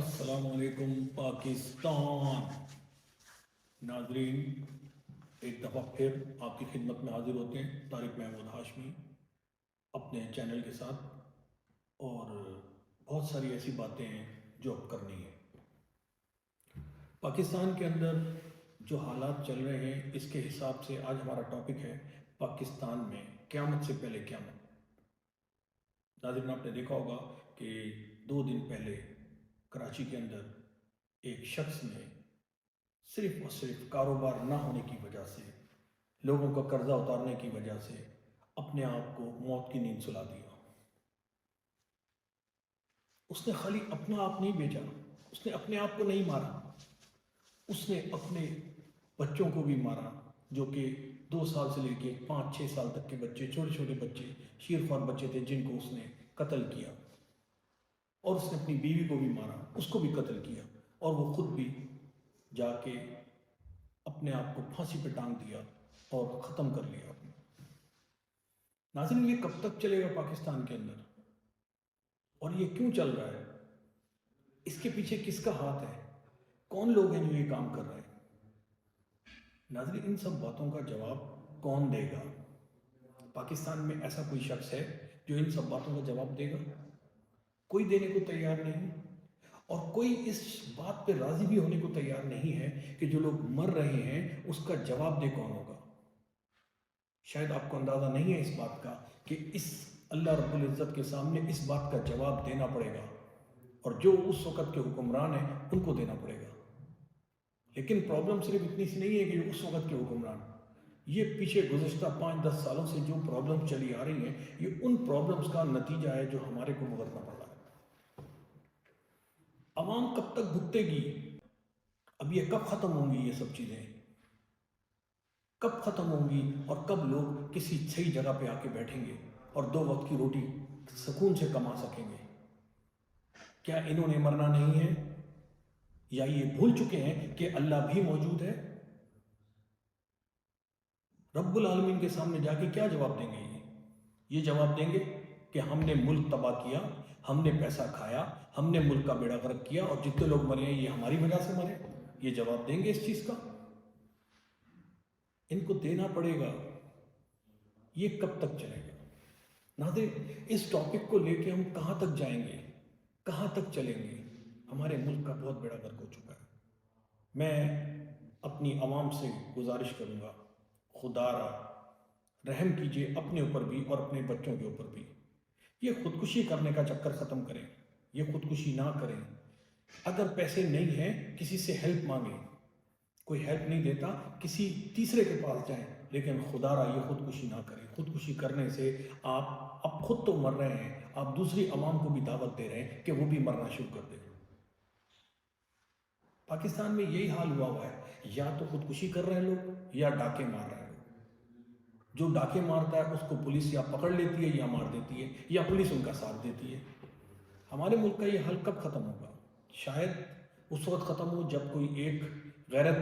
السلام علیکم پاکستان ناظرین، ایک دفعہ پھر آپ کی خدمت میں حاضر ہوتے ہیں طارق محمود ہاشمی اپنے چینل کے ساتھ، اور بہت ساری ایسی باتیں ہیں جو اب کرنی ہیں۔ پاکستان کے اندر جو حالات چل رہے ہیں اس کے حساب سے آج ہمارا ٹاپک ہے پاکستان میں قیامت سے پہلے قیامت۔ ناظرین، آپ نے دیکھا ہوگا کہ 2 دن پہلے کراچی کے اندر ایک شخص نے صرف اور صرف کاروبار نہ ہونے کی وجہ سے، لوگوں کا قرضہ اتارنے کی وجہ سے اپنے آپ کو موت کی نیند سلا دیا۔ اس نے خالی اپنا آپ نہیں بیچا، اس نے اپنے آپ کو نہیں مارا، اس نے اپنے بچوں کو بھی مارا، جو کہ 2 سال سے لے کے 5-6 سال تک کے بچے، چھوٹے چھوٹے بچے، شیرخوار بچے تھے جن کو اس نے قتل کیا، اور اس نے اپنی بیوی کو بھی مارا، اس کو بھی قتل کیا، اور وہ خود بھی جا کے اپنے آپ کو پھانسی پہ ٹانگ دیا اور ختم کر لیا۔ ناظرین، یہ کب تک چلے گا پاکستان کے اندر، اور یہ کیوں چل رہا ہے؟ اس کے پیچھے کس کا ہاتھ ہے؟ کون لوگ ہیں جو یہ کام کر رہے ہیں؟ ناظرین، ان سب باتوں کا جواب کون دے گا؟ پاکستان میں ایسا کوئی شخص ہے جو ان سب باتوں کا جواب دے گا؟ کوئی دینے کو تیار نہیں، اور کوئی اس بات پہ راضی بھی ہونے کو تیار نہیں ہے کہ جو لوگ مر رہے ہیں اس کا جواب دے کون ہوگا۔ شاید آپ کو اندازہ نہیں ہے اس بات کا کہ اس اللہ رب العزت کے سامنے اس بات کا جواب دینا پڑے گا، اور جو اس وقت کے حکمران ہیں ان کو دینا پڑے گا۔ لیکن پرابلم صرف اتنی سی نہیں ہے کہ اس وقت کے حکمران، یہ پیچھے گزشتہ 5-10 سالوں سے جو پرابلم چلی آ رہی ہیں، یہ ان پرابلمز کا نتیجہ ہے جو ہمارے کو بھگتنا پڑ رہا ہے۔ عوام کب تک بھگتے گی؟ اب یہ کب ختم ہوں گی؟ یہ سب چیزیں کب ختم ہوں گی، اور کب لوگ کسی صحیح جگہ پہ آ کے بیٹھیں گے اور 2 وقت کی روٹی سکون سے کما سکیں گے؟ کیا انہوں نے مرنا نہیں ہے، یا یہ بھول چکے ہیں کہ اللہ بھی موجود ہے؟ رب العالمین کے سامنے جا کے کیا جواب دیں گے؟ یہ جواب دیں گے کہ ہم نے ملک تباہ کیا، ہم نے پیسہ کھایا، ہم نے ملک کا بیڑا غرق کیا، اور جتنے لوگ مرے ہیں یہ ہماری وجہ سے مرے؟ یہ جواب دیں گے اس چیز کا؟ ان کو دینا پڑے گا۔ یہ کب تک چلے گا؟ ناظرین، اس ٹاپک کو لے کے ہم کہاں تک جائیں گے، کہاں تک چلیں گے؟ ہمارے ملک کا بہت بیڑا غرق ہو چکا ہے۔ میں اپنی عوام سے گزارش کروں گا، خدا را رحم کیجئے اپنے اوپر بھی اور اپنے بچوں کے اوپر بھی۔ یہ خودکشی کرنے کا چکر ختم کریں، یہ خودکشی نہ کریں۔ اگر پیسے نہیں ہیں کسی سے ہیلپ مانگیں، کوئی ہیلپ نہیں دیتا کسی تیسرے کے پاس جائیں، لیکن خدا را یہ خودکشی نہ کریں۔ خودکشی کرنے سے آپ اب خود تو مر رہے ہیں، آپ دوسری عوام کو بھی دعوت دے رہے ہیں کہ وہ بھی مرنا شروع کر دیں۔ پاکستان میں یہی حال ہوا ہے، یا تو خودکشی کر رہے ہیں لوگ یا ڈاکے مار رہے ہیں لوگ۔ جو ڈاکے مارتا ہے اس کو پولیس یا پکڑ لیتی ہے یا مار دیتی ہے، یا پولیس ان کا ساتھ دیتی ہے۔ ہمارے ملک کا یہ حال کب ختم ہوگا؟ شاید اس وقت ختم ہو جب کوئی ایک غیرت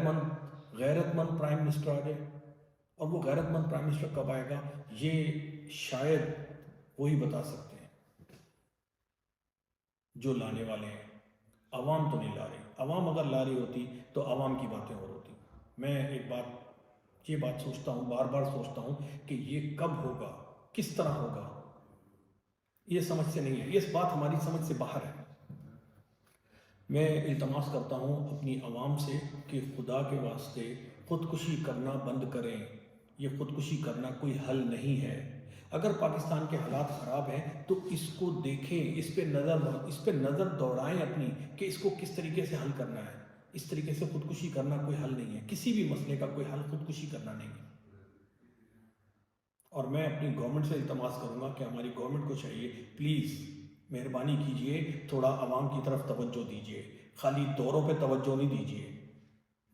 مند پرائم منسٹر آ جائے، اور وہ غیرت مند پرائم منسٹر کب آئے گا یہ شاید وہی بتا سکتے ہیں جو لانے والے ہیں۔ عوام تو نہیں لا رہی۔ عوام اگر لا رہی ہوتی تو عوام کی باتیں اور ہوتی۔ میں یہ بات سوچتا ہوں، بار بار سوچتا ہوں کہ یہ کب ہوگا، کس طرح ہوگا، یہ سمجھ سے نہیں ہے، یہ بات ہماری سمجھ سے باہر ہے۔ میں التماس کرتا ہوں اپنی عوام سے کہ خدا کے واسطے خودکشی کرنا بند کریں۔ یہ خودکشی کرنا کوئی حل نہیں ہے۔ اگر پاکستان کے حالات خراب ہیں تو اس کو دیکھیں، اس پہ نظر دوڑائیں اپنی، کہ اس کو کس طریقے سے حل کرنا ہے۔ اس طریقے سے خودکشی کرنا کوئی حل نہیں ہے، کسی بھی مسئلے کا کوئی حل خودکشی کرنا نہیں ہے۔ اور میں اپنی گورنمنٹ سے التماس کروں گا کہ ہماری گورنمنٹ کو چاہیے، پلیز مہربانی کیجئے، تھوڑا عوام کی طرف توجہ دیجئے، خالی دوروں پہ توجہ نہیں دیجئے۔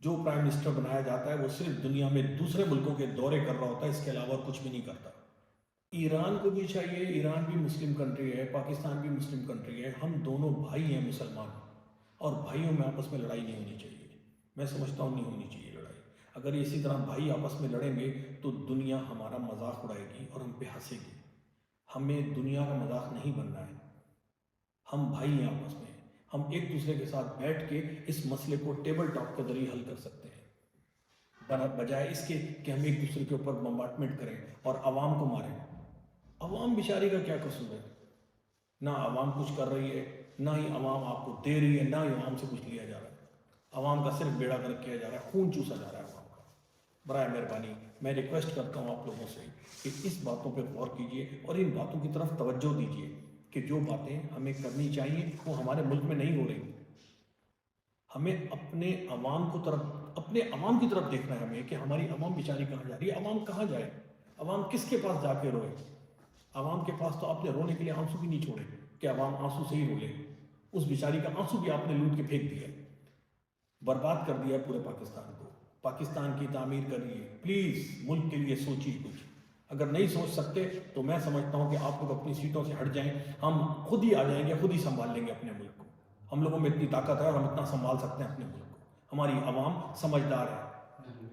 جو پرائم منسٹر بنایا جاتا ہے وہ صرف دنیا میں دوسرے ملکوں کے دورے کر رہا ہوتا ہے، اس کے علاوہ کچھ بھی نہیں کرتا۔ ایران کو بھی چاہیے، ایران بھی مسلم کنٹری ہے، پاکستان بھی مسلم کنٹری ہے، ہم دونوں بھائی ہیں مسلمان، اور بھائیوں میں آپس میں لڑائی نہیں ہونی چاہیے۔ میں سمجھتا ہوں نہیں ہونی چاہیے لڑائی۔ اگر اسی طرح بھائی آپس میں لڑیں گے تو دنیا ہمارا مذاق اڑائے گی اور ہم پہ ہنسے گی۔ ہمیں دنیا کا مذاق نہیں بننا ہے۔ ہم بھائی ہیں آپس میں، ہم ایک دوسرے کے ساتھ بیٹھ کے اس مسئلے کو ٹیبل ٹاک کے ذریعے حل کر سکتے ہیں، بجائے اس کے کہ ہم ایک دوسرے کے اوپر بمبارٹمنٹ کریں اور عوام کو ماریں۔ عوام بیچاری کا کیا قصور ہے؟ نہ عوام کچھ کر رہی ہے، نہ ہی عوام آپ کو دے رہی ہے، نہ ہی عوام سے کچھ لیا جا رہا ہے۔ عوام کا صرف بیڑا گرک کیا جا رہا ہے، خون چوسا جا رہا ہے عوام کا۔ برائے مہربانی میں ریکویسٹ کرتا ہوں آپ لوگوں سے کہ اس باتوں پہ غور کیجیے اور ان باتوں کی طرف توجہ دیجیے کہ جو باتیں ہمیں کرنی چاہیے وہ ہمارے ملک میں نہیں ہو رہی۔ ہمیں اپنے عوام کی طرف دیکھنا ہے ہمیں کہ ہماری عوام بیچاری کہاں جا رہی ہے، عوام کہاں جائے، عوام کس کے پاس جا کے روئے۔ عوام کے پاس تو آپ نے رونے کے لیے آنسو بھی نہیں چھوڑے کہ عوام آنسو سے ہی رو لے۔ اس بیچاری کا آنسو بھی آپ نے لوٹ کے پھینک دیا، برباد کر دیا پورے پاکستان کو۔ پاکستان کی تعمیر کریے، پلیز ملک کے لیے سوچیے کچھ۔ اگر نہیں سوچ سکتے تو میں سمجھتا ہوں کہ آپ لوگ اپنی سیٹوں سے ہٹ جائیں، ہم خود ہی آ جائیں گے، خود ہی سنبھال لیں گے اپنے ملک کو۔ ہم لوگوں میں اتنی طاقت ہے اور ہم اتنا سنبھال سکتے ہیں اپنے ملک کو۔ ہماری عوام سمجھدار ہے۔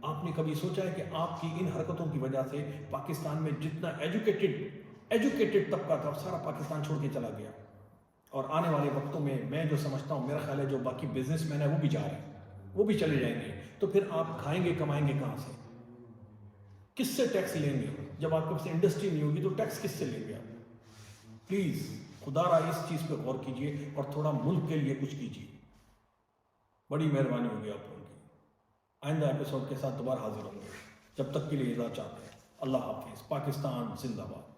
آپ نے کبھی سوچا ہے کہ آپ کی ان حرکتوں کی وجہ سے پاکستان میں جتنا ایجوکیٹڈ طبقہ تھا سارا پاکستان چھوڑ کے چلا گیا، اور آنے والے وقتوں میں میں جو سمجھتا ہوں، میرا خیال ہے جو باقی بزنس مین ہے وہ بھی جا رہے ہیں، وہ بھی چلے جائیں گے۔ تو پھر آپ کھائیں گے کمائیں گے کہاں سے؟ کس سے ٹیکس لیں گے؟ جب آپ کے پاس انڈسٹری نہیں ہوگی تو ٹیکس کس سے لیں گے آپ؟ پلیز خدا را اس چیز پہ غور کیجیے اور تھوڑا ملک کے لیے کچھ کیجیے، بڑی مہربانی ہوگی آپ لوگوں کی۔ آئندہ ایپیسوڈ کے ساتھ دوبارہ حاضر ہوں گے، جب تک کے لیے اجازت چاہتے ہیں۔ اللہ حافظ۔ پاکستان زندہ باد۔